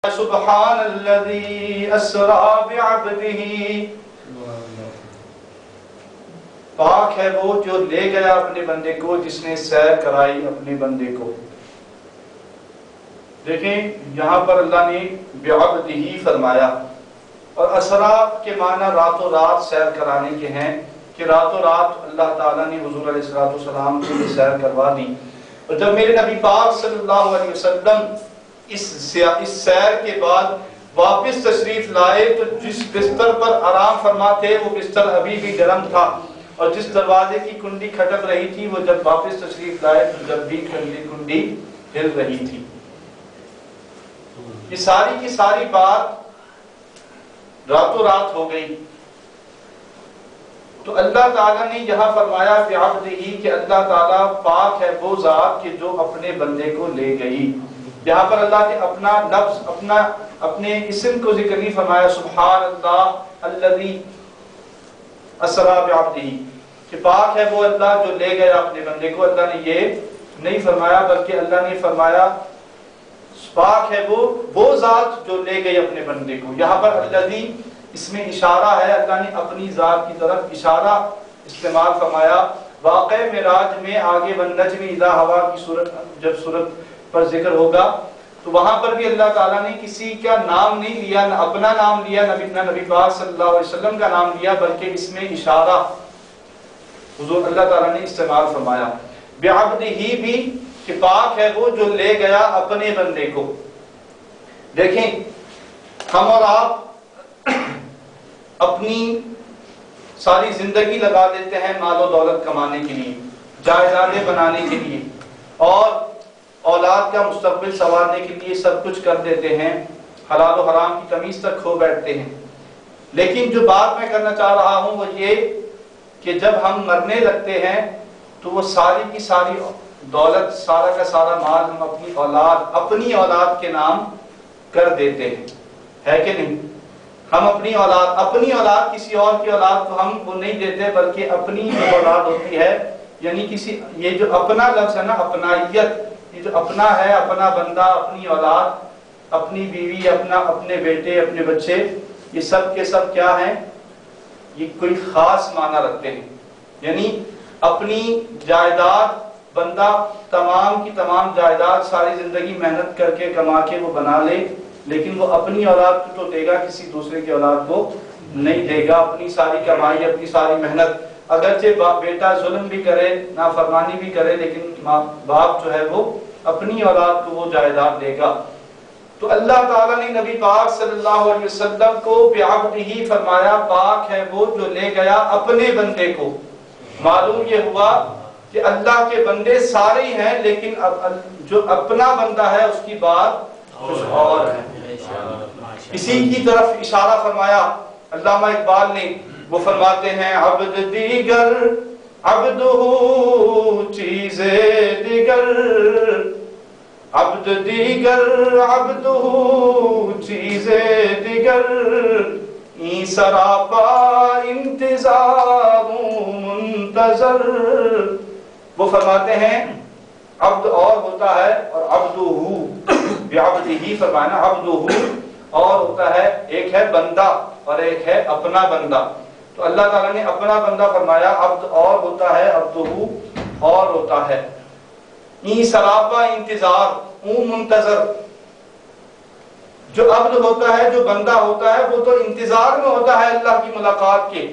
سبحان الذی اسرا بعبدہ، پاک ہے وہ جو لے گیا اپنے بندے کو، جس نے سیر کرائی اپنے بندے کو۔ دیکھیں یہاں پر اللہ نے بعبدہ فرمایا، اور اسرا کے معنی راتوں رات سیر کرانے کے ہیں کہ راتوں رات اللہ تعالیٰ نے حضور علیہ السلام کو سیر کروا دی۔ اور جب میرے نبی پاک صلی اللہ علیہ وسلم اس سیر کے بعد واپس تشریف لائے تو جس بستر پر آرام فرما تھے وہ بستر ابھی بھی گرم تھا، اور جس دروازے کی کنڈی کھٹک رہی تھی وہ جب واپس تشریف لائے تو جب بھی کنڈی ہل رہی تھی۔ یہ ساری کی ساری بات راتوں رات ہو گئی۔ تو اللہ تعالیٰ نے یہاں فرمایا بعبدہ کہ اللہ تعالیٰ پاک ہے وہ ذات کہ جو اپنے بندے کو لے گئی۔ یہاں پر اللہ نے اپنا لفظ اپنے اسم کو ذکر نہیں فرمایا، سبحان اللہ الذی اسرا بعبدہ، کہ پاک ہے وہ اللہ جو لے گیا اپنے بندے کو۔ اللہ نے یہ نہیں فرمایا بلکہ اللہ نے فرمایا پاک ہے وہ ذات جو لے گئی اپنے بندے کو۔ یہاں پر الذی اس میں اشارہ ہے، اللہ نے اپنی ذات کی طرف اشارہ استعمال فرمایا۔ واقع معراج میں آگے والنجم اذا ہوا کی جب صورت پر ذکر ہوگا تو وہاں پر بھی اللہ تعالیٰ نے کسی کا نام نہیں لیا، نہ اپنا نام لیا، نہ نبی پاک صلی اللہ علیہ وسلم کا نام لیا، بلکہ اس میں اشارہ حضور اللہ تعالیٰ نے استعمال فرمایا۔ بعبدہ بھی کہ پاک ہے وہ جو لے گیا اپنے بندے کو۔ دیکھیں ہم اور آپ اپنی ساری زندگی لگا دیتے ہیں مال و دولت کمانے کے لیے، جائیدادیں بنانے کے لیے، اور اولاد کا مستقبل سنوارنے کے لیے سب کچھ کر دیتے ہیں، حلال و حرام کی تمیز تک کھو بیٹھتے ہیں۔ لیکن جو بات میں کرنا چاہ رہا ہوں وہ یہ کہ جب ہم مرنے لگتے ہیں تو وہ ساری کی ساری دولت، سارا کا سارا مال ہم اپنی اولاد کے نام کر دیتے ہیں، ہے کہ نہیں؟ ہم اپنی اولاد کسی اور کی اولاد کو ہم وہ نہیں دیتے، بلکہ اپنی جو اولاد ہوتی ہے، یعنی یہ جو اپنا لفظ ہے نا، اپنائیت، یہ جو اپنا ہے، اپنا بندہ، اپنی اولاد، اپنی بیوی، اپنے بیٹے، اپنے بچے، یہ سب کے سب کیا ہیں؟ یہ کوئی خاص معنی رکھتے ہیں۔ یعنی اپنی جائیداد بندہ تمام کی تمام جائیداد ساری زندگی محنت کر کے کما کے وہ بنا لے، لیکن وہ اپنی اولاد کو تو دے گا، کسی دوسرے کی اولاد کو نہیں دے گا۔ اپنی ساری کمائی، اپنی ساری محنت، اگرچہ بیٹا ظلم بھی کرے، نافرمانی بھی کرے، لیکن باپ جو ہے وہ اپنی اولاد کو وہ جائیداد دے گا۔ تو اللہ تعالیٰ نے نبی پاک صلی اللہ علیہ وسلم کو بعبدہ فرمایا، پاک ہے وہ جو لے گیا اپنے بندے کو۔ معلوم یہ ہوا کہ اللہ کے بندے سارے ہی ہیں، لیکن جو اپنا بندہ ہے اس کی بات کچھ اور ہے۔ اسی کی طرف اشارہ فرمایا علامہ اقبال نے، وہ فرماتے ہیں عبد دیگر عبدہ چیز دیگر، عبد دیگر عبدہ چیز دیگر، این سراپا انتظار منتظر۔ وہ فرماتے ہیں عبد اور ہوتا ہے، اور عبدہ بعبدہ فرمانا، عبدہ اور ہوتا ہے، ایک ہے بندہ اور ایک ہے اپنا بندہ۔ تو اللہ تعالیٰ نے اپنا بندہ فرمایا، عبد اور ہوتا ہے، عبدہ اور ہوتا ہے۔ این سراپا انتظار، اون منتظر۔ جو عبد ہوتا ہے، جو بندہ ہوتا ہے، وہ تو انتظار میں ہوتا ہے اللہ کی ملاقات کے،